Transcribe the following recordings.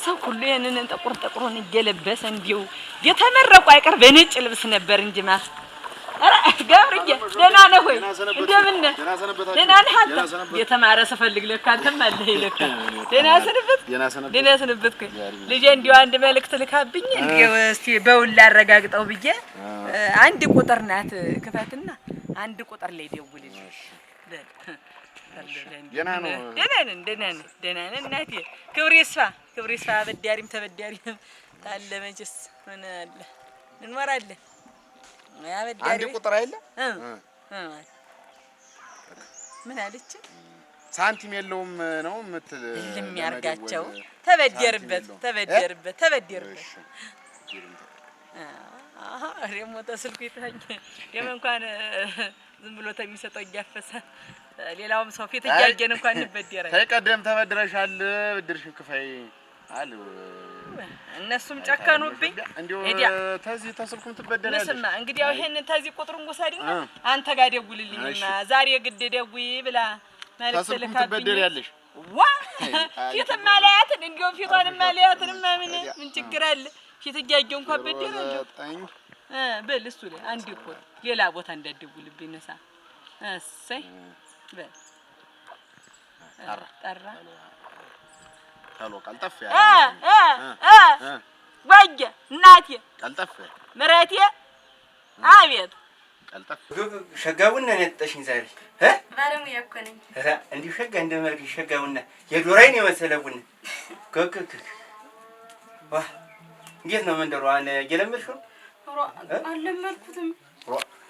ሰው ሁሉ ያንን ጥቁሩን እየለበሰ እንዲው የተመረቁ አይቀር በነጭ ልብስ ነበር እንጂማ አረ ገብርዬ ደህና ነህ ወይ እንደምን ነህ ደህና ነህ የተማረ ሰፈልግ ለካ አንተም አለህ ይለካ ደህና ሰነበት ልጄ እንዲው አንድ መልእክት ልካብኝ እንዲው እስቲ በውል አረጋግጠው ብዬ አንድ ቁጥር ናት ክፈትና አንድ ቁጥር ላይ ደውልልኝ ደህና ነን እናቴ ክብር ይስፋ በዳሪም ተበዳሪም ታለ መችስ ምን አለ እንወራለን አንድ ቁጥር አይደለ ምን አለች ሳንቲም የለውም ነው ምትል ለሚያርጋቸው ተበደርበት ሪሞት ስልኩ ይታኝ የመንኳን ዝም ብሎ ተሚሰጠው እያፈሰ ሌላውም ሰው ፊት እያየን እንኳን እንበደራለን ተቀደም ተበድረሻል ብድርሽን ክፈይ አሉ እነሱም ጨከኑብኝ እንዴ ተዚህ ተስልኩም ትበደላለሽ ለስማ እንግዲህ ያው ይሄን ተዚህ ቁጥሩን ወሰድና አንተ ጋር ደውልልኝና ዛሬ ግድ ደውይ ብላ ማለት ትበደላለሽ ዋ ፊትም ማለያትን እንዲው ፊቷንም ማለያትን ምን ችግር አለ ፊት እያየው እንኳን በደረለው በል እሱ ላይ አንድ ቁጥር ሌላ ቦታ እንዳደውልብኝ ነሳ እሰይ በል ጠራ ታሎ ቀልጠፍ ያ ወጀ እናቴ ቀልጠፍ ምራቴ አቤት ቀልጠፍ ሸጋውና ነጠሽኝ ዛሬ ባለሙያ እኮ ነኝ እንዲሁ ሸጋ እንደመርክ ሸጋውና የዶራይን የመሰለውን ከከከ ዋ እንዴት ነው መንደሩ አለ የለመድሽው አልለመድኩትም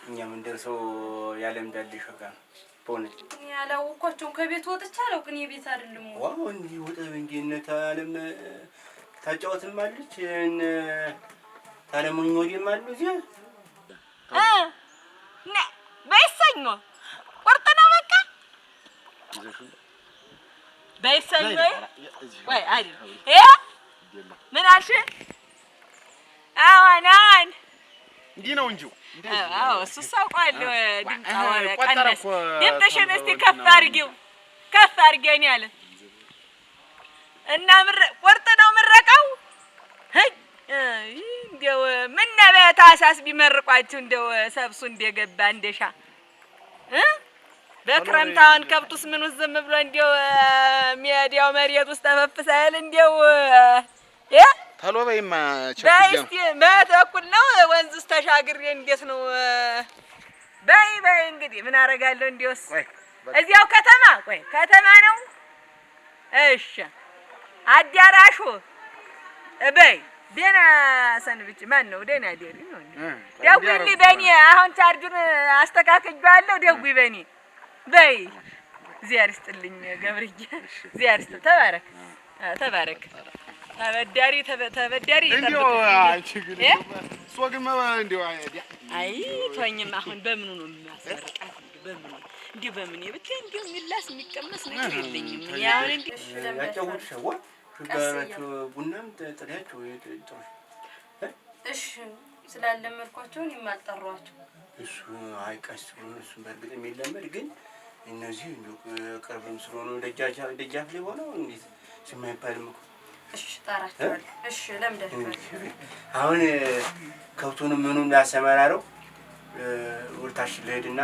እኛ መንደር ሰው ያለምዳል ሸጋ ፖነ ያላውቋቸው ከቤት ወጥቻለሁ ግን የቤት አይደለም ዋው እንዴ ወጣ እንዴነት አለም ታጫወትም አለች እነ ታለሙኝ ወዲም አሉ እዚህ በይሰኞ ወርጠና በቃ በይሰኞ ወይ አይደል ምን አልሽ አዋናን እንዴ ነው እንጂ አዎ እሱ ሳውቃለሁ ድምጣው ቀነስ ድምጥሽን እስቲ ከፍ አድርጊው እኔ አለ እና ወርጥ ነው ምረቃው እንደው ምን በታሳስ ቢመርቋችሁ እንደው ሰብሱ እንደገባ እንደሻ በክረምታውን ከብቱስ ምን ውስጥ ዝም ብሎ እንደው ሚያዲያው መሬት ውስጥ ተፈፍሳል እንደው ታሎ በይማ በይስቲ በተኩል ነው ወንዝስ ተሻግሬ እንዴት ነው በይ እንግዲህ ምን አረጋለሁ እንዴውስ እዚያው ከተማ ነው እሺ አዳራሹ በይ ደህና ሰንብች ማን ነው ደህና ደሪ ነው ደውዪልኝ በእኔ አሁን ቻርጁን አስተካክዬዋለሁ ደውዪ በእኔ በይ እግዚአብሔር ይስጥልኝ ገብርዬ እግዚአብሔር ይስጥ ተባረክ ተበዳሪ እንዴው አንቺ ግን ሶግማ እንዴው አይ ተወኝማ አሁን በምኑ ነው የሚያስመርቃት በምን ይብታይ እንዴው ሚላስ የሚቀመስ ነገር የለኝም ያው እንዴ ያጫውት ሸዋ ጋራችሁ ቡናም ጥሪያችሁ ጥሩ እሺ ስላለመርኳቸው ይማጣሯቸው እሱ አይቀስ እሱ በርግጥ የሚለመድ ግን እነዚህ እንደው ቅርብም ስለሆነ ደጃፍ ላይ ሆነው እንዴት ስማይባልም እሺ ታራቸው እሺ ለምደፈ አሁን ከብቱንም ምኑን ያሰማራረው ወርታሽ ለሄድና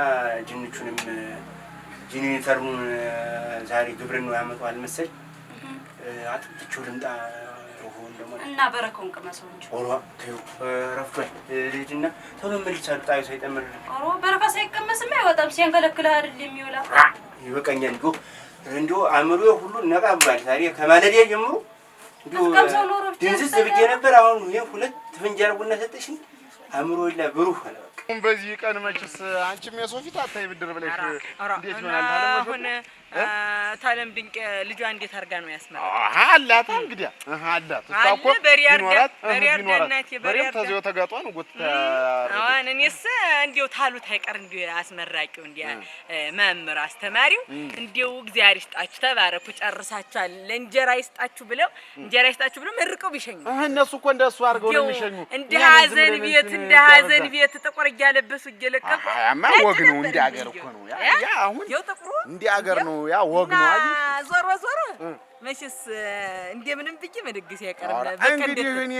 ጅንቹንም ጂኔተሩን ዛሬ ግብርናው ያመጣዋል መሰል አጥብቹ ልምጣ ሆን ደግሞ እና በረከውን ቀመሰው እንጂ ኦሮ ረፍቷል ልጅና ቶሎ መልሳል ጣዩ ሳይጠምር ኦሮ በረካ ሳይቀመስም አይወጣም ሲያንከለክልህ አይደል የሚውላ ይበቃኛል እንዶ አእምሮ ሁሉ ነቃ ብሏል ዛሬ ከማለዳ ጀምሮ ድንዝዝ ብዬ ነበር አሁን ይሄ ሁለት ፍንጃል ቡና ሰጠሽኝ አእምሮ ይላ ብሩህ አለ በዚህ ቀን መችስ አንቺም የሶፊት አታይ ብድር ብለሽ እንዴት ይሆናል ታለመሆነ ታለም ድንቅ ልጇ እንዴት አርጋ ነው ያስመረው አላት እንግዲህ አላት እሷኮ ቢኖራት በሪያር ተዚው ተጋጧን ጉት አሁን እኔስ እንዴው ታሉት አይቀር እንዴው አስመራቂው እንዴ መምህር አስተማሪው እንዴው እግዚአብሔር ይስጣችሁ ተባረኩ ጨርሳችኋል ለእንጀራ ይስጣችሁ ብለው መርቀው ቢሸኙ እነሱ እኮ እንደሱ አርገው ነው የሚሸኙ እንደ ሀዘን ቤት ጥቁር ያለበሱ እየለቀቁ አያማ ወግ ነው እንደ ሀገር እኮ ነው ያ አሁን እንደ ሀገር ነው ያ ወግ ነው አይደል ዞሮ ዞሮ መቼስ እንደምንም ብዬ መደግስ ያቀርብ እንግዲህ እኔ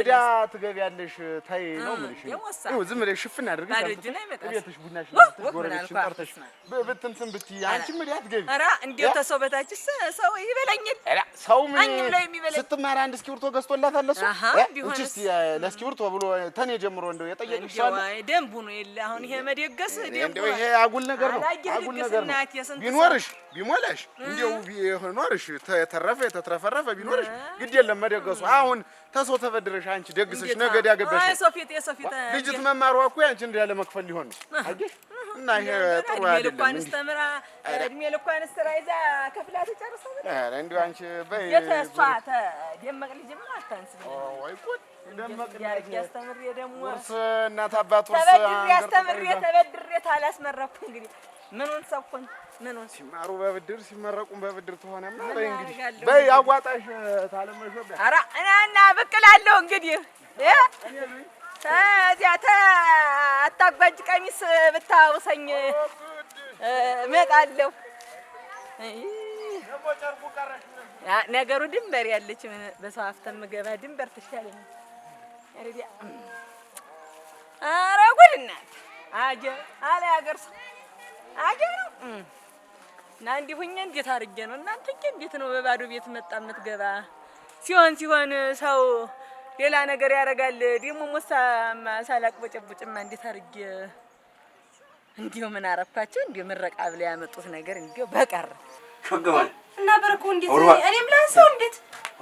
እዳ ትገቢያለሽ ታይ ነው ምንሽ ነው ዝም ብለሽ ሽፍን አድርገሽ ቤትሽ ቡናሽ ጎረቤትሽ ጠርተሽ ብትንትን ብትይ አንቺ ምን ያትገቢ ኧረ እንደው ተሰው በታችስ ሰው ይበላኛል ኧረ ሰው ምን ስትማር አንድ እስኪብርቶ ገዝቶላታል እሱ እንቺስ ለእስኪብርቶ ብሎ ተኔ ጀምሮ እንደው የጠየቅሽ ሰው አለ ደንቡ ነው የለ አሁን ይሄ መደገስ እንደው ይሄ አጉል ነገር ነው አጉል ነገር ነው ቢኖርሽ ቢሞላሽ እንደው ቢኖርሽ ተተረፈረፈ ቢኖርሽ ግድ የለም መደገሱ አሁን ተሰው ተበድረሽ አንቺ ደግሰሽ ነገ ያገበሽ የሶፊት ልጅት መማሯ እኮ አንቺ እንደ መክፈል ሊሆን ነው አየሽ እና ይሄ ጥሩ አይደለም እንኳንስተምራ እድሜ ልኳን ስራ ይዛ ከፍላ ተጨርሰው ኧረ እንደው አንቺ በይ የተሷ ደመቅ ልጅ ምን አታንስ ወይ ጉድ ደመቅ ያስተምር ደግሞ ወርስ እናት አባት ወርስ ተበድሬ ታላስመረኩ እንግዲህ ምኑን ሰኩን ምኑን ሲማሩ በብድር ሲመረቁም በብድር ተሆነማ በይ እንግዲህ በይ አዋጣሽ ታለመሾብ ኧረ እና በቅላለሁ እንግዲህ እዚያ አታጓጅ ቀሚስ ብታውሰኝ እመጣለሁ ነገሩ ድንበር ያለች በሰው አፍተም ገባ ድንበር ትሻለኝ ኧረ ጉድ እናት አጀብ አለ ያገር ሰው አጀብ ነው እና እንዲሁኝ እንዴት አድርጌ ነው እናንተ እንዴት ነው በባዶ ቤት መጣ የምትገባ ሲሆን ሰው ሌላ ነገር ያደርጋል ደግሞ ሞሳማ ሳላቅ በጨብጭማ እንዴት አድርጌ እንዲሁ ምን አረፍካቸው እንዲሁ ምረቃ ብለው ያመጡት ነገር እንዲሁ በቀር ሸገዋል እና በረኮ እንዴት እኔም ላንሳው እንዴት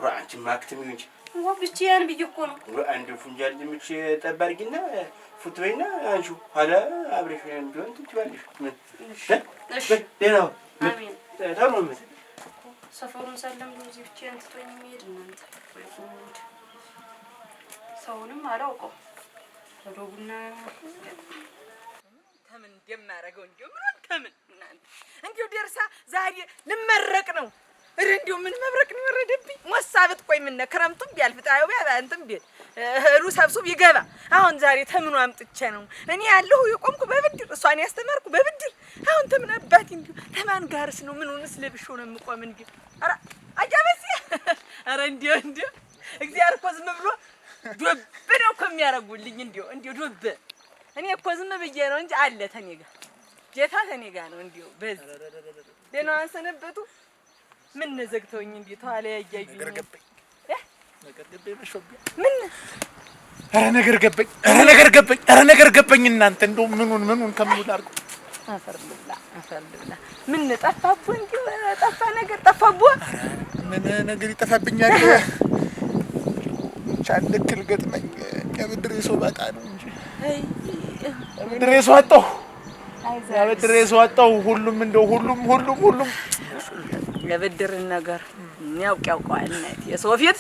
ራንቺ ማክተም እንጂ ወብቻያን ብዬሽ ነው አንድ ፉንጃል ድምጭ ጠባርጊና ፉትበይና አንሹ ኋላ አብረሽ እንዲሆን ትችላለሽ ምን እሺ ደህና አሜን ታውም ሰፈሩን ሰለም ልጅ ብቻዬን ትቶኝ የሚሄድ እናንተ ወይ ጉድ ሰውንም አላውቀው ወዶቡና ተምን እንደማረገው እንዲሁ ምን ተምን እናንተ እንዲሁ ደርሳ ዛሬ ልመረቅ ነው እንዲሁ ምን መብረቅ ነው ወረደብኝ ሞሳብት ቆይ ምን ክረምቱም ቢያልፍ ጣዩ ቢያንተም ቢል እህሉ ሰብስብ ይገባ አሁን ዛሬ ተምኑ አምጥቼ ነው እኔ ያለሁ የቆምኩ በብድር እሷን ያስተማርኩ በብድር አሁን ተምን አባቴ እንዲሁ ተማን ጋርስ ነው ምንውንስ ለብሾ ነው የምቆም እንዲሁ ኧረ አጃበሲ ኧረ እንዲሁ እግዚአብሔር እኮ ዝም ብሎ ዶብ ነው እኮ የሚያረጉልኝ እንዲሁ ዶብ እኔ እኮ ዝም ብዬ ነው እንጂ አለ ተኔ ጋር ጌታ ተኔ ጋር ነው እንዲሁ በዚህ ደህና አንሰነበቱ ምን ነዘግተውኝ እንዴ ተዋለ ያያዩኝ ነገር ገበኝ መሾቢያ ምን ኧረ ነገር ገበኝ እናንተ እንደው ምኑን ከምኑ ላርጉ አፈርልብላ ምን ጠፋቡ እንዴ ጠፋ ነገር ጠፋቡ ምን ነገር ይጠፋብኛል ቻልክል ገጥመኝ ከብድር የሰው ባጣ ነው እንጂ ብድር የሰው አጣው ሁሉም እንደው ሁሉም ለብድር ነገር ያውቀዋል እናት የሰው ፊት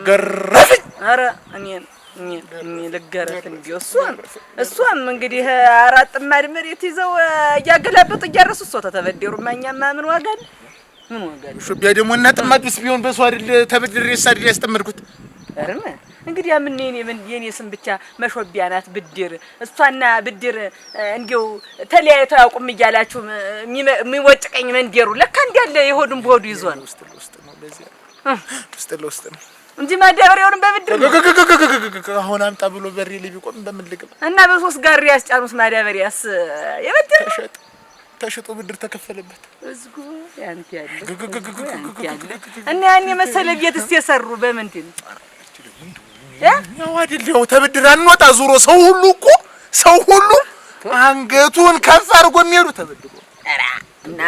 ገረፈኝ ኧረ እኔ ልገረፍ እንዴ እሷም እንግዲህ አራት ጥማድ መሬት ይዘው እያገላበጡ እያረሱ እሷ ተበደሩ ማኛማ ምን ዋጋ አለ ሹቢያ ደግሞ እና ጥማድስ ቢሆን በሷ አይደል ተበድሬ ሳድር ያስተምርኩት አረም እንግዲህ ምን የኔ ስም ብቻ መሾቢያ ናት ብድር እሷና ብድር እንዴው ተለያይተው ያውቁም እያላችሁ የሚወጭቀኝ መንገሩ ለካ እንዲያለ የሆዱን በሆዱ ይዟል ውስጥ ነው በዚህ ውስጥ ነው እንጂ ማዳበሪያውን በብድር አሁን አምጣ ብሎ በሬ ላይ ቢቆም በመልግም እና በሶስት ጋር ያስጫኑስ ማዳበሪያስ የብድር ተሽጦ ብድር ተከፈለበት እዝጉ ያንተ ያለ እና ያኔ መሰለ ቤትስ የሰሩ በምንድን ያው አይደል ተብድር አንወጣ ዙሮ ሰው ሁሉ አንገቱን ከፍ አድርጎ የሚሄዱ ተብድሮ እና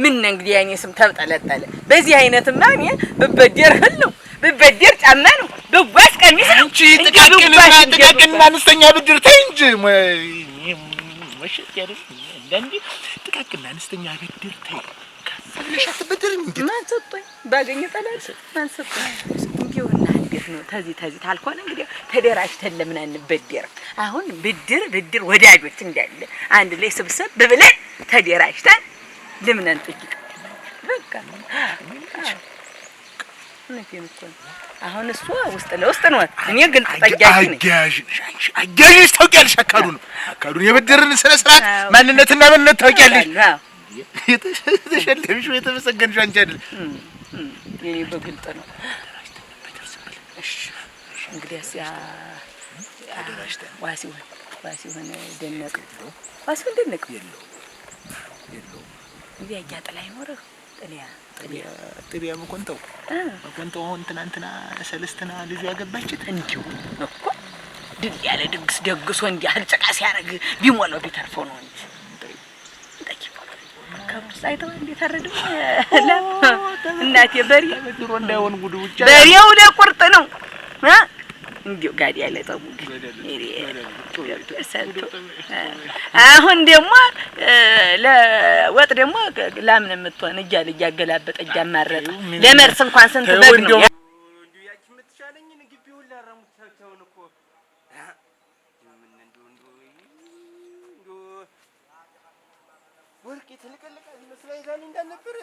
ምን እንግዲህ ያኔ ስም ተብጠለጠለ በዚህ አይነትማ እኔ ብበደር ህልው ብበደር ጫማ ነው ብጓዝ ቀሚስ ነው እንጂ ጥቃቅንና አነስተኛ ብድር ተይ እንጂ ወሽት ያደስ እንደንዲ ጥቃቅንና አነስተኛ ብድር ተይ ከሰለሽ አትበድር እንዴ ማን ሰጠኝ ባገኘ ጠላት ማን ሰጠኝ እንዲውና እንዴት ነው ተዚህ ታልኳን እንግዲህ ተደራጅተን ለምን አንበደር አሁን ብድር ወዳጆች እንዳለ አንድ ላይ ስብሰብ ብለን ተደራጅተን ለምን አንጥቂ በቃ እውነቴን እኮ ነው። አሁን እሱ ውስጥ ለውስጥ ነው። እኔ ግልጽ ጠያቂ ነኝ። አጋዥ ታውቂያለሽ። አካዱን የበደርን ስነ ስርዓት ማንነትና ማንነት ታውቂያለሽ። የተሸለምሽ ወይ የተመሰገንሽ አንቺ አይደል? የኔ በግልጽ ነው። እሺ እንግዲያስ ያ ዋሲሆን ደነቅ የለውም እንዲያ እያጠላ ይኖርህ ጥሪያ መኮንተው አሁን ትናንትና ሰለስትና ልጁ ያገባችት እንዲሁ እኮ ድል ያለ ድግስ ደግሶ እንዲህ አልጨቃ ሲያደርግ ቢሞላው ቢተርፈው ነው እንጂ ከብት ሳይተው እንዴት አረደው እናቴ በሬ ድሮ እንዳይሆን ጉዱ ብቻ በሬው ለቁርጥ ነው እንዲሁ ጋዲ ያለ ጠቡግ አሁን ደግሞ ለወጥ ደግሞ ላምን የምትሆን እያለ እያገላበጠ እያማረጠ ለመርስ እንኳን ስንት በግ ነው እንዲሁ ያቺ የምትሻለኝ ግቢውን ላረሙት ታውተውን እኮ እንዲሁ ወርቅ የተለቀለቀ መስላ ይዛል እንዳልነበር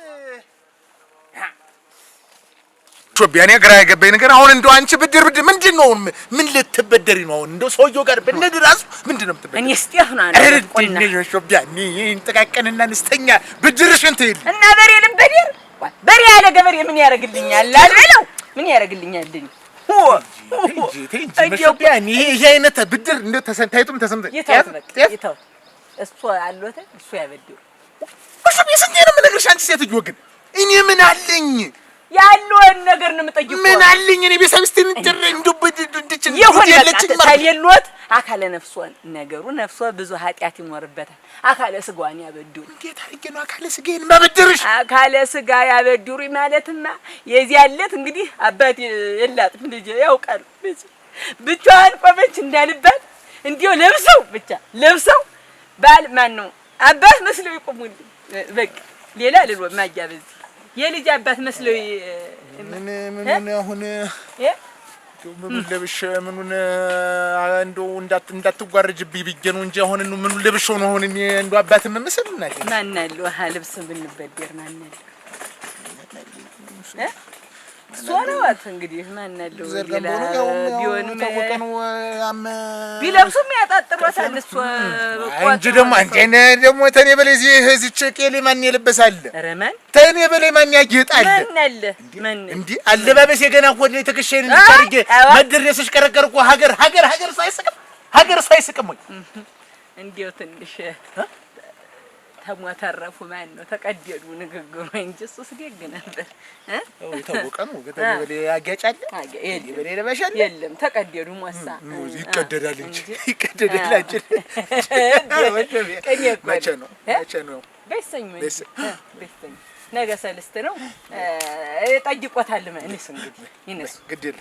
ቢያኔ ግራ የገባኝ ነገር አሁን እንደው አንቺ ብድር ምንድን ነው? ምን ልትበደሪ ነው? አሁን እንደው ሰውየው ጋር ብንድ ራሱ ምንድን ነው የምትበደሪ? እኔ ስጤፍና ነው ቢያኔ እንጠቃቀንና ንስተኛ ብድርሽን ትይል እና በሬ ልበደር በሬ ያለ ገበሬ ምን ያደርግልኛል? አልበለው ምን ያደርግልኛል? ቢያኔ ይሄ አይነት ብድር እንደው ተሰንታይቱም ተሰምተ ይተው እሱ አሎተ እሱ ያበድሩ እሱ ቢስንቴ ነው የምነግርሽ። አንቺ ሴትዮ ግን እኔ ምን አለኝ ያለውን ነገር ነው የምጠይቀው። ምን አለኝ እኔ ቤተሰብስቲን እንጀራ እንዱብድ እንድችል ይለችኝ ታየልዎት አካለ ነፍሷን ነገሩ ነፍሷ ብዙ ኃጢያት ይኖርበታል። አካለ ስጋዋን ያበድሩ እንዴት አድርጌ ነው አካለ ስጋዬን ማበድርሽ? አካለ ስጋ ያበድሩ ማለትማ የዚያለት እንግዲህ አባቴ የላትም ልጅ ያውቃል። ብቻዋን ቆመች እንዳልባት እንዲው ለብሰው ባል ማን ነው አባት መስለው ይቆሙልኝ። በቃ ሌላ ልሎ ማያበዝ የልጅ አባት መስለው ምን አሁን ምን ለብሽ ምኑን እንደው እንዳትጓረጅብኝ ብዬ ነው እንጂ አሁን ምን ለብሽ ነው አሁን እኔ እንደው አባት መምሰል እናት ማን አለው ልብስ ብንበደር ማን አለው ሶራዋት እንግዲህ ማን አለው ቢሆንም ተወቀኑ ቢለብሱም ያጣጥሯታል። እሱ እንጂ ደግሞ ተኔ በላይ እዚህ ጨቄሌ ማን ይለበሳል? ኧረ ማን ተኔ በላይ ማን ያጌጣል? ማን እንዴ አለባበስ የገና ወደ ተከሸን እንድታርጌ መድረስሽ ቀረቀርኩ ሀገር ሳይስቅም ወይ እንዴው ትንሽ ተሟተረፉ ማን ነው ተቀደዱ ንግግሩ እንጂ እሱስ ደግ ነበር። የታወቀ ነው ገተኔ በላይ ያጋጫል በላይ ለበሻል የለም ተቀደዱ ሞሳ ይቀደዳል እንጂ ይቀደዳል እንጂ መቼ ነው በሰኝ ነገ ሰልስት ነው ጠይቆታል። ማንስ እንግዲህ ይነሱ ግድል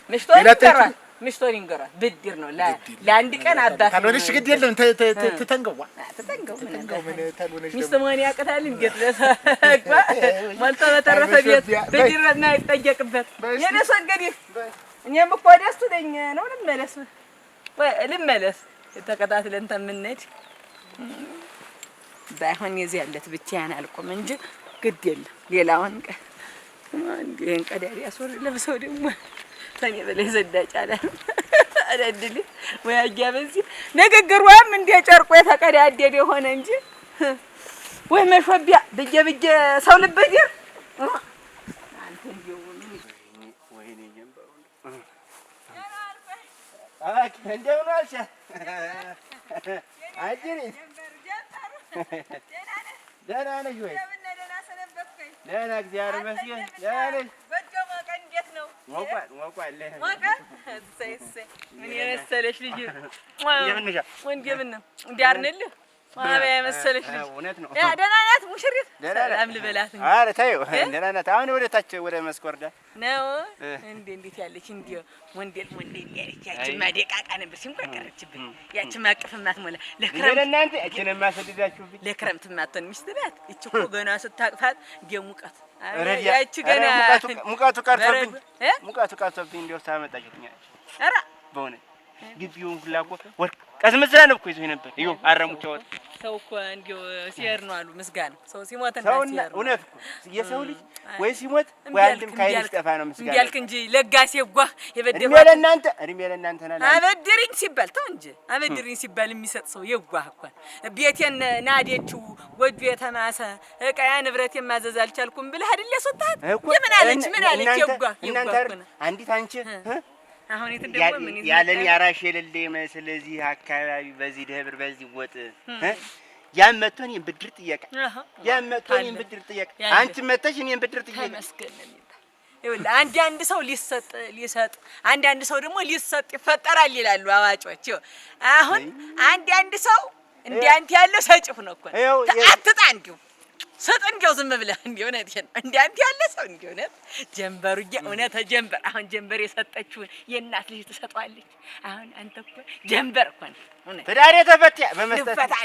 ምሽቶን ይንገራል ብድር ነው ለአንድ ቀን አባት ታልሆነሽ ግድ የለም ተተንገው ምን ታልሆነሽ ሚስት መሆን ያቅታል። እንዴት ለሰግባ ሞልቶ በተረፈ ቤት ብድር ነው ይጠየቅበት። የነሱ እንግዲህ እኛም እኮ ደስ ነኝ ነው ልመለስ ተከታትለን ተምንሄድ ባይሆን የዚህ ያለት ብቻዬን አልቆም እንጂ ግድ የለም ሌላውን ቀን እንዴን ቀዳሪ ያሶር ለብሰው ደግሞ ተኔ በላይ ዘዳጭ አለ አደድል ወይ አያበዚህ ንግግሯም እንደ ጨርቆ የተቀዳደደ ሆነ እንጂ ወይ መሾቢያ ብዬ ሰው ልበዲር አንተ እንደው ወይኔ ጀምባው እንደው ነው አልሻ አጅሪ ደህና ነሽ ወይ? ደህና እግዚአብሔር ይመስገን። ደህና ነሽ? ሞቋል ምን የመሰለሽ ልጅ ወንድም ነው እንዲያርንልህ ማባያ የመሰለሽ ልጅ እውነት ነው። ያ ደህና ናት ሙሽሪት ሰላም ልበላት እንጂ ኧረ ተይው ደህና ናት። አሁን ወደ ታች ወደ መስኮርዳ ነው እንዴት ያለች እንዲሁ ወንዴል ያለች ያቺ ማደቃቃ ነበር ሲንቆቀረችብኝ ያቺ ማቀፍ ማትሞላ ለእናንተ እቺን ማሰደዳችሁብኝ ለክረምት ማተን ሚስት ናት። እቺ እኮ ገና ስታቅፋት እንደሙቀት ያቺ ገና ሙቀቱ ቀርቶብኝ እንደው ታመጣችሁኛለች። ኧረ በእውነት ግቢውን ሁላ እኮ ቀስምስላ ነው እኮ ይዞኝ ነበር። ይኸው አረሙቻ ወጥ ሰው እኮ እንዲሁ ሲሄድ ነው አሉ ምስጋና። ሰው ሲሞት እና ሲሄድ እውነት እኮ የሰው ልጅ ወይ ሲሞት ወይ አንድም ካይል ሲጠፋ ነው ምስጋና። እንዲያልክ እንጂ ለጋሴ ጓህ እድሜ ለእናንተ ናላ አበድሪኝ ሲባል ተው እንጂ አበድሪኝ ሲባል የሚሰጥ ሰው የጓህ እኮ ቤቴን ናዴችው ጎጆ የተማሰ ዕቃያ ንብረት የማዘዝ አልቻልኩም ብለህ አይደል ያስወጣት? ምን አለች የጓህ እናንተ አንዲት አንቺ አሁን የት ደግሞ ምን ያለን ያራሽ የሌለ መስል እዚህ አካባቢ በዚህ ደብር በዚህ ወጥ ያመቶ እኔን ብድር ጥያቄ ያመቶ እኔን ብድር ጥያቄ አንቺ መተሽ እኔን ብድር ጥያቄ ተመስገን ነው። ይኸውልህ አንድ ሰው ሊሰጥ አንድ ሰው ደግሞ ሊሰጥ ይፈጠራል ይላሉ አዋጮች። አሁን አንድ ሰው እንዲያንተ ያለው ሰጭፍ ነው እኮ አትጣ እንዲሁ ሰጥ እንዲያው ዝም ብለህ እንዲሁ እውነቴን ነው። እንዲያንተ ያለ ሰው እንዲሁ እውነት ጀንበሩዬ እውነት ጀንበር አሁን ጀንበር የሰጠችውን የእናት ልጅ ትሰጠዋለች። አሁን አንተ እኮ ጀንበር እኮ ነው እውነት ትዳሬ ተፈታ በመስጠት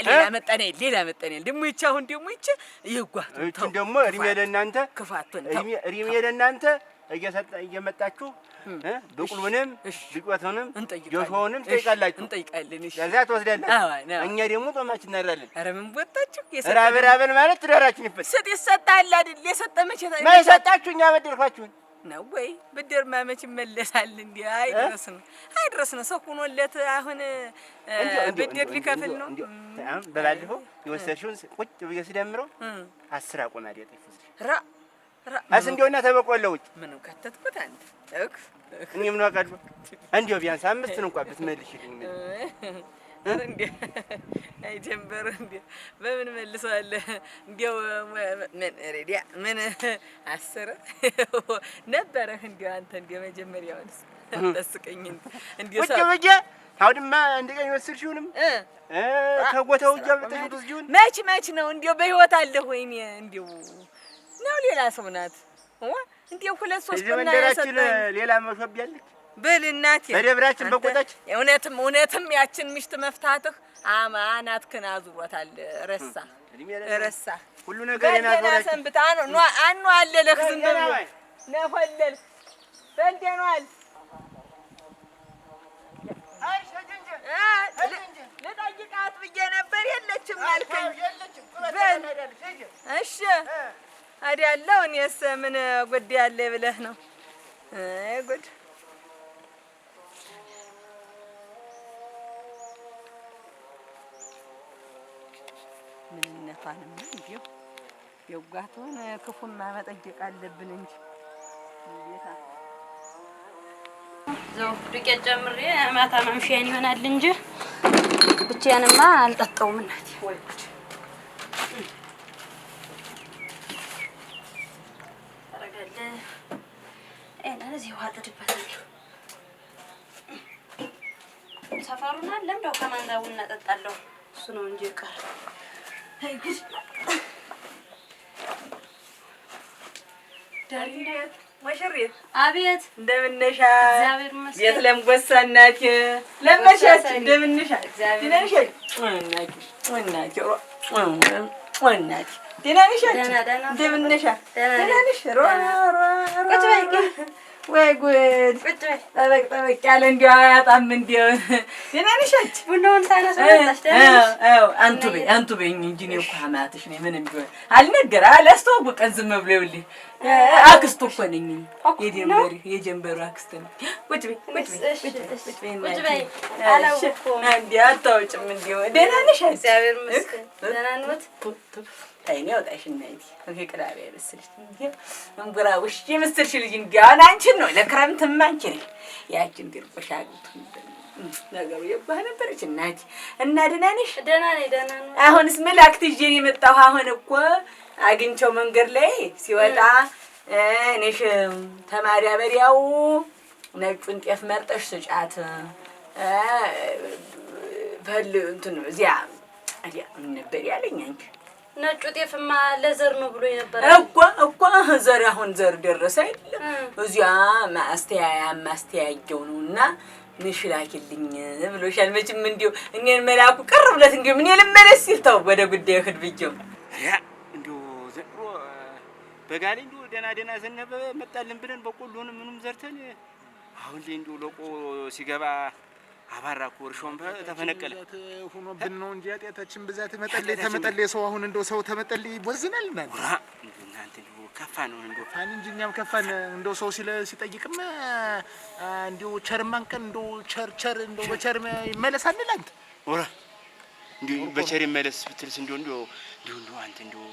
ሌላ መጠኔ ደግሞ ይቺ አሁን ደግሞ ይቺ ይጓት እቺን ደግሞ እድሜ ለእናንተ ክፋቱን እድሜ ለእናንተ እየመጣችሁ ብቁሉንም ቢቆቱንም ጆሾውንም ትጠይቃላችሁ እንጠይቃለን። እሺ ለዛ ትወስዳለህ። እኛ ደግሞ ጦማችን እናድራለን። ኧረ ምን ቦታችሁ ራበራበን ማለት ትዳራችን ይፈታ ስጥ ይሰጣል አይደል? የሰጠ መቼ ማይሰጣችሁ እኛ በደልኳችሁን ነው ወይ? ብድር ማመች ይመለሳል እንዴ? አይድረስ ነው ሰው ሆኖለት አሁን ብድር ሊከፍል ነው። በባለፈው የወሰድሽውን ቁጭ ብዬ ስደምረው 10 አቆማዲ ያጠፉት እንደውና ተበቆለው ውጭ ምንም ከተትኩት አንተ እኔ ምን አውቃለሁ። እንደው ቢያንስ 5 እንኳን ብትመልሽልኝ እንዴ አይ ጀንበር እንዴ በምን መልሰዋለህ? እንደው ምን ሬዲያ ምን 10 ነበረህ እንደው አንተ እንደው መጀመሪያውንስ ተስቀኝ እንዴ ቁጭ ብዬ አሁንማ እንደገና ወሰድሽውንም ከቦታው ጀብተሽ ትዝጁን መች ነው እንደው በህይወት አለህ ወይ? እኔ እንደው ነው ሌላ ሰው ናት እንደው 2-3 ቀን ያሰጠኝ ሌላ መሾብ ያለች በል እናቴ በደብራችን በቆጣች እውነትም ያችን ምሽት መፍታትህ አማናትክን አዙሮታል። ረሳ ሁሉ ነገር የናዞራች ሰንብታ ነው አኑ አለለህ ዝም ብሎ ነፈለል በልደናል። ልጠይቃት ብዬ ነበር የለችም አልከኝ። እሺ አይደለው እኔስ ምን ጉዳይ አለ ብለህ ነው? ጉድ ምንነቷንም እንዲሁ የጓቱን ክፉማ መጠየቅ አለብን እንጂ እንዴታ ዘው ዱቄት ጨምሬ ማታ ማምሻዬን ይሆናል እንጂ ብቻዬንማ አልጠጣውም እናቴ። ወይ አረጋለ ለዚህ ውሃ ጥድበታለሁ። ሰፈሩን አለምደው ከማን ጋር ቡና ጠጣለሁ እሱ ነው እንጂ ቀር ዳሪት ወሽሪት አቤት እንደምን ነሽ? እግዚአብሔር ይመስገን። የት ለምጎሳ እናቴ ለመሻች እንደምን ነሽ? እግዚአብሔር ይመስገን። እናቴ ደህና ነሽ? እንደምን ነሽ? ደህና ነሽ? ቁጭ በይ ወይ ጉድ ጠበቅ ያለ እንዲያው አያጣም እንዲያው ደህና ነሽ? ቡናውን ታነሳለሽ? አዎ አንቱ በይኝ እንጂ እኔ እኮ አማትሽ ነኝ። ምንም ቢሆን አልነገር አላስተዋወቀን ዝም ብሎ ይኸውልህ አክስቱ እኮ ነኝ የጀንበሩ አክስት ነኝ። ቁጭ በይ አላወኩም እንዴ አታውጭም እንዲያው ደህና ነሽ? እግዚአብሔር ይመስገን ደህና ነዎት? አይኔ ወጣሽ እናቴ ከቅዳቤ አይመስልሽ እንዴ እንግራ ውሽ የምስልሽ ልጅ እንዲያው አንቺን ነው ለክረምትማ አንቺ ነኝ ያችን ድርቆሽ አግብቶ ነገሩ የባህ ነበረች እናቴ እና ደህና ነሽ? ደህና ነኝ ደህና ነው። አሁንስ መላእክት ይዤ የመጣሁ አሁን እኮ አግኝቼው መንገድ ላይ ሲወጣ እኔሽ ተማሪ አበሪያው ነጩን ጤፍ መርጠሽ ስጫት በል እንትን እዚያ አዲያ ነበር ያለኝ አንቺ ነጩ ጤፍማ ለዘር ነው ብሎ ነበር እኮ ዘር አሁን ዘር ደረሰ አይደል? እዚያ ማስተያየው ነውና ንሽላኪልኝ ብሎሻል። መቼም እንዲው እኔን መላኩ ቀር ብለት እንዲው ምን ልመለስ ሲል ተው ወደ ጉዳዩ ህድብየው እንዲው ዘሮ በጋሊ እንዲው ደና ዘነበ መጣልን ብለን በቆሎን ምኑም ዘርተን አሁን ላይ እንዲው ለቆ ሲገባ አባራ እኮ እርሾም ተፈነቀለ ሆኖብን ነው እንጂ ኃጢአታችን ብዛት ተመጠለየ ሰው አሁን እንደው ሰው ተመጠለየ ይቦዝናል እናንተ ከፋ ነው እንደው ፋን እንጂ እኛም ከፋን እንደው ሰው ሲጠይቅም እንደው ቸርማን ቀን እንደው ቸር እንደው በቸር ይመለሳል አንተ ወራ እንደው በቸር ይመለስ ብትልስ እንደው አንተ እንደው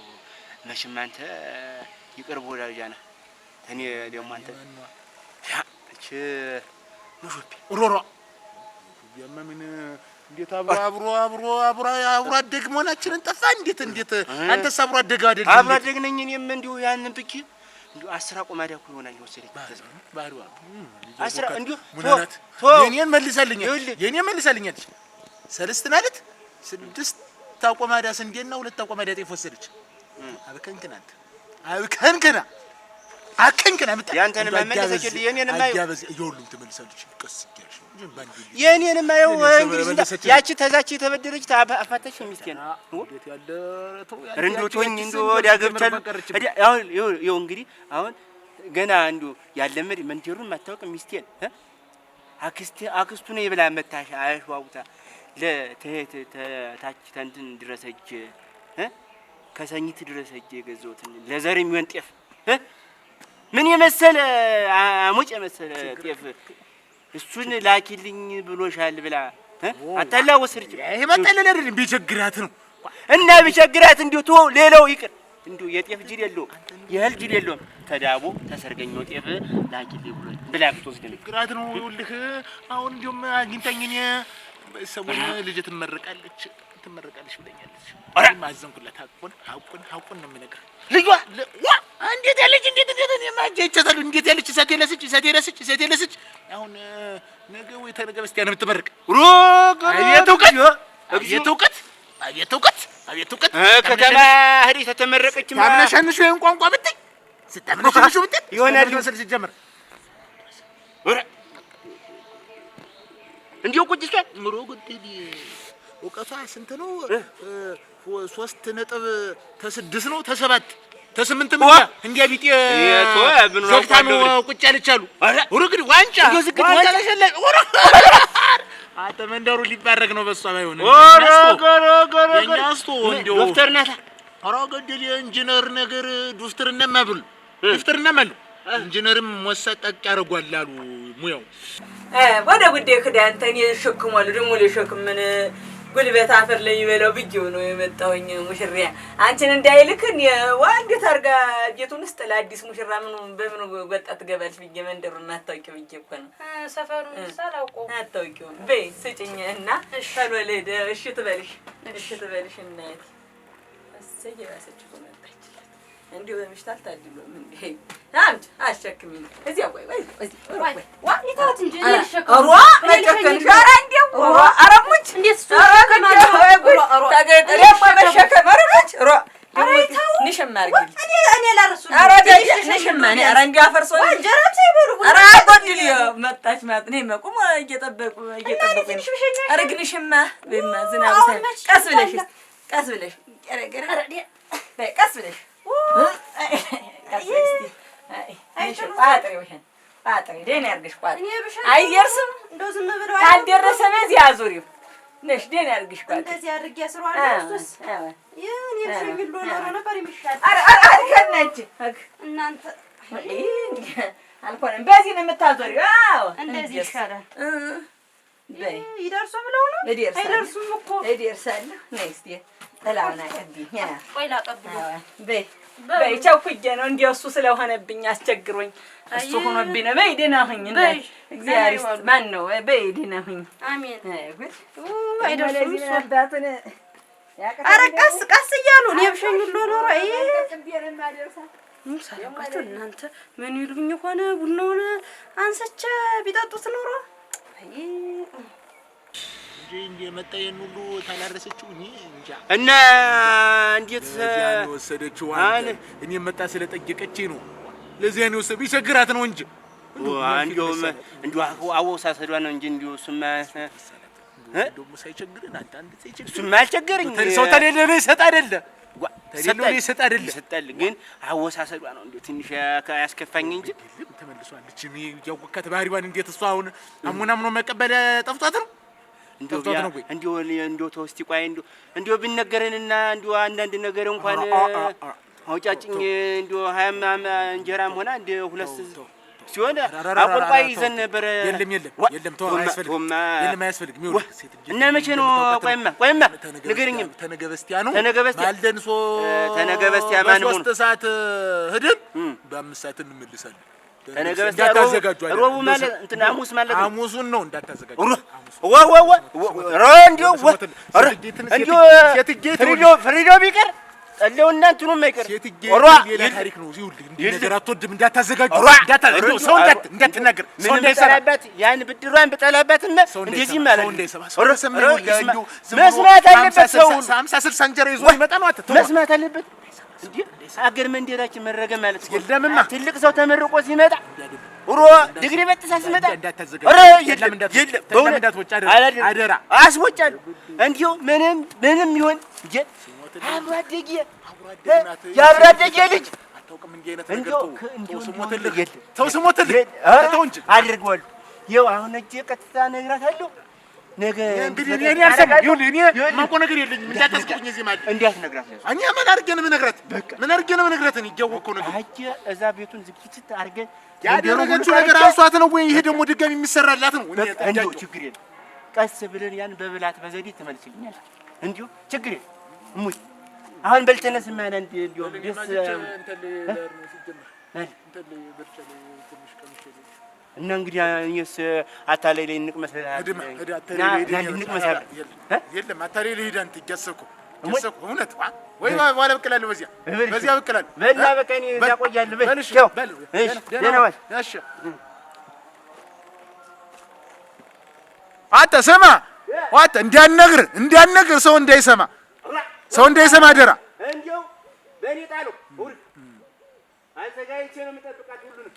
መቼም አንተ ይቅርብ ወዳጅ ነህ እኔ ደግሞ አንተ ያ እቺ ሙሾፒ ሮሮ የማምን እንዴት አብሮ አደግ መሆናችንን ጠፋ እንዴት አንተስ አብሮ አደግ አይደል አብሮ አደግ ነኝ እኔም እንደው ያንን ብቻ እንደው 10 አቆማዳ እኮ ይሆናል ወሰደኝ ባሪዋ 10 እንደው ሙናት የኔን መልሳልኛል ሰለስት ናለት 6 አቆማዳ ስንዴና 2 አቆማዳ ጤፍ ወሰደች አከንከና መጣ ያንተን መመለሰች የኔንማ ይሁሉም ተመልሳለች ቀስ ይያልሽ የኔንማ ይው እንግዲህ ያቺ ተዛች የተበደረች አፋታሽ ሚስቴን እንዴት ያለ ተው ረንዶቶኝ እንደው ወዲያ ገብቻለሁ ይው እንግዲህ አሁን ገና እንደው ያለመድ መንጀሩን ማታውቅ ሚስቴን አክስቱ ነው ይብላ መታሻ አይሽዋውታ ታች ተንትን ድረሰች ከሰኝት ድረሰች የገዘውትን ለዘር የሚሆን ጤፍ ምን የመሰለ አሞጭ የመሰለ ጤፍ እሱን ላኪልኝ ብሎሻል ብላ አታላ ወሰደች። ይሄ መጠለል አይደለም ቢቸግራት ነው እና ቢቸግራት እንዲሁ ቶ ሌላው ይቅር እንዲሁ የጤፍ ጅል የለውም የህል ጅል የለውም ተዳቦ ተሰርገኛው ጤፍ ላኪልኝ ብላ ብትወስድ ነው ግራት ነው። ይኸውልህ አሁን እንዲሁም አግኝታኝ ሰሞን ልጅ ትመረቃለች ብለኛለች። ማዘንኩላት ሀቁን ነው የምነግርህ ልጇ እንዴት ያለች እኔ ማጀቻታለሁ እንዴት ያለች እሳቴ ለስች አሁን ነገ ወይ ተነገ በስቲያ ነው የምትመረቅ አቤት እውቀት ከተማ ሄደሽ ተተመረቀችማ ታምነሻንሽ ወይን ቋንቋ ብትይ ስታምነሻንሽ ብትይ ይሆናል መሰል ሲጀመር እንዲሁ ቁጭ ይላል ምሮ ጉድዲ እውቀቷ ስንት ነው 3 ነጥብ ተስድስት ነው ተሰባት ተስምንት ምን እንዲያ ቢጤ ዘግታ ነው ቁጭ ያለች አሉ ወርግድ ዋንጫ ለሸለ አንተ መንደሩ ሊባረክ ነው በሷ ባይሆን እኛስቶ እንደው ዶክተር ናታ ኧረ ገደል የኢንጂነር ነገር ዶክተርና ማብል ኢንጂነርም ወሰጠቅ ያርጓል አሉ ሙያው ወደ ጉዳይ ከዳንተን ይሽክማሉ ደሞ ለሽክም ምን ጉልበት አፈር ላይ ይበለው ብዬው ነው የመጣውኝ ሙሽሪያ አንቺን እንዳይልክን ወንድ ታርጋ ጌቱን ውስጥ ለአዲስ ሙሽራ በምን ወጣት ገባልሽ ብዬ መንደሩና አታውቂው ብዬ እኮ ነው ሰፈሩን ሳላውቀው አታውቂው በይ ስጭኝና ተወለደ እሺ ትበልሽ እናት አሰየራሰች ቆመጣች እንዲሁ በምሽታል ታድሎ ምን ይሄ አምጥ አሸክሚ እዚያ ወይ ዋ ይታት እንጂ አሯ መጨከን ጋራ እንዴው አረሙች እንዴት ታገጠሪ በመሸከም አረሙች ንሽማርግል እኔ ላርሱ ንሽማኔ አረንጋ ፈርሶ እንጀራም ሳይበሉ አራ ጎድል መጣች ማለት ነው መቆም እየጠበቁ አረግንሽማ በማ ዝናብ ሳይ ቀስ ብለሽ ቀስ ብለሽ ቋጥሪ ደህና ያርግሽ ቋጥሪ አይደርስም እንደው ዝም ብለው ካልደረሰ በዚህ አዙሪው ነሽ ደህና ያርግሽ ቋጥሪ እንደዚህ አድርጌ አስሯለሁ እሱስ የኔ ሽግሎ ነው ነበር የሚሻል አርከነች እናንተ አልቆንም በዚህ ነው የምታዞሪው አዎ እንደዚህ ይሻላል በይ ይደርሱ ብለው ነው አይደርሱም እኮ ይደርሳል ነይ እስቲ ተላውና ቀዲ ያ ቆይ ላቀብሉ በይ ቸኩዬ ነው እንዲያው እሱ ስለሆነብኝ አስቸግሮኝ እሱ ሆኖብኝ ነው። በይ ደህና ሁኝ እንዴ እግዚአብሔር ይስጥ ማን ነው በይ ደህና ሁኝ አሜን አይደርሱም ሰዳቱን ኧረ ቀስ እያሉ ነው የብሸኙሎ ኖሮ ሰላምባቸው እናንተ ምን ይሉኝ ሆነ ቡናውን አንሰች ቢጠጡት ኖሮ እንዴ መጣየን ሁሉ ታላረሰችው እንጃ እና እንዴት ወሰደችው እኔ መጣ ስለጠየቀችኝ ነው ለዚህ ነው ወሰደ ቢቸግራት ነው እንጂ እንደው አወሳሰዷ ነው እንጂ እንደው እሱማ ደግሞ ሳይቸግረን አንተ ሳይቸግረን እሱማ አልቸገረኝ ሰው ተሌለ ነው ይሰጥ አይደለ ተሌለ ይሰጥ አይደለ ይሰጣል ግን አወሳሰዷ ነው እንደው ትንሽ ያስከፋኝ እንጂ ተመልሷለች እኔ ያወካት ባህሪዋን እንዴት እሷ አሁን አሙናምኖ መቀበል ጠፍቷት ነው እንዲሁ ተውስቲ ቆይ እንዲሁ ቢነገረንና እንዲሁ አንዳንድ ነገር እንኳን አውጫጭኝ እንዲሁ 20 እንጀራም ሆነ እንደ ሁለት ሲሆን አቆልቋይ ይዘን ነበር። የለም ተው አያስፈልግም። የለም አያስፈልግም። ይኸውልህ ሴት ልጅ እና መቼ ነው? ቆይማ ንገረኝም። ተነገ በስቲያ ነው። ማልደንሶ ተነገ በስቲያ ማን ነው? 3 ሰዓት ሄደን በ5 ሰዓት እንመልሳለን። ተነገ በስቲያ ሮቡ ማለት እንትን ሐሙስ ማለት ነው። ሐሙሱን ነው እንዳታዘጋጁ። እንዲሁ ፍሪዶ ቢቀር ጠለውና እንትኑ የማይቀር ሌላ ታሪክ ነው። ይኸውልህ እንዲህ ነገር አትወድም። እንዳታዘጋጁ ሰው እንዳትናገር ሰው እንዳይሰራባት ያን ብድሯን ብጠላባትና እንደዚህ ማለት ነው። መስማት አለበት ሰው 50 60 እንጀራ ይዞ ይመጣ ነው። መስማት አለበት። እንዴ አገር መንደራችን መረገ ማለት የለምማ። ትልቅ ሰው ተመርቆ ሲመጣ ድግሪ በጥሳ ሲመጣ አደራ አስወጫለሁ። እንዲሁ ምንም ይሆን አብሮ አደጌ የአብሮ አደጌ ልጅ አታውቅም። እንዲህ አይነት ነገር ተው ስሞትልህ ተው እንጂ አድርገዋለሁ። ይኸው አሁን እጄ ቀጥታ እነግራታለሁ። ነገ እንግዲህ እኔ አልሰማም። ይኸውልህ እኔ የማውቀው ነገር የለኝም። እንዳታስቆኝ እዚህ ማለት እንዳትነግራት እኔ ምን አድርጌ ነው የምነግራት? ምን አድርጌ ነው የምነግራት? እኔ እያወቅኸው ነገር አጀ እዛ ቤቱን ዝግጅት አድርገን ያደረገችው ነገር አንሷት ነው ወይ? ይሄ ደግሞ ድጋሚ የሚሰራላት ነው? እንዲሁ ችግር የለም። ቀስ ብለን ያን በብላት በዘዴ ትመልስልኛለች። እንዲሁ ችግር የለም። እሙይ አሁን በልተነስ ማን እንዲሁ ደስ እና እንግዲህ እኔስ አታላይ ላይ እንቅመሰላ የለም አታላይ ላይ ሄዳ አንተ እያሰብኩ እውነት ወይ ዋላ በቀላለሁ። በዚያ በቀላለሁ። በላ በቃ እኔ እዛ ቆያለሁ። እሺ ደህና ዋል። እሺ አንተ ስማ፣ ዋት እንዲያነግር ሰው እንዳይሰማ አደራ። እንዲያው በእኔ ጣለው አዘጋጅቼ ነው የምጠብቃት ሁሉንም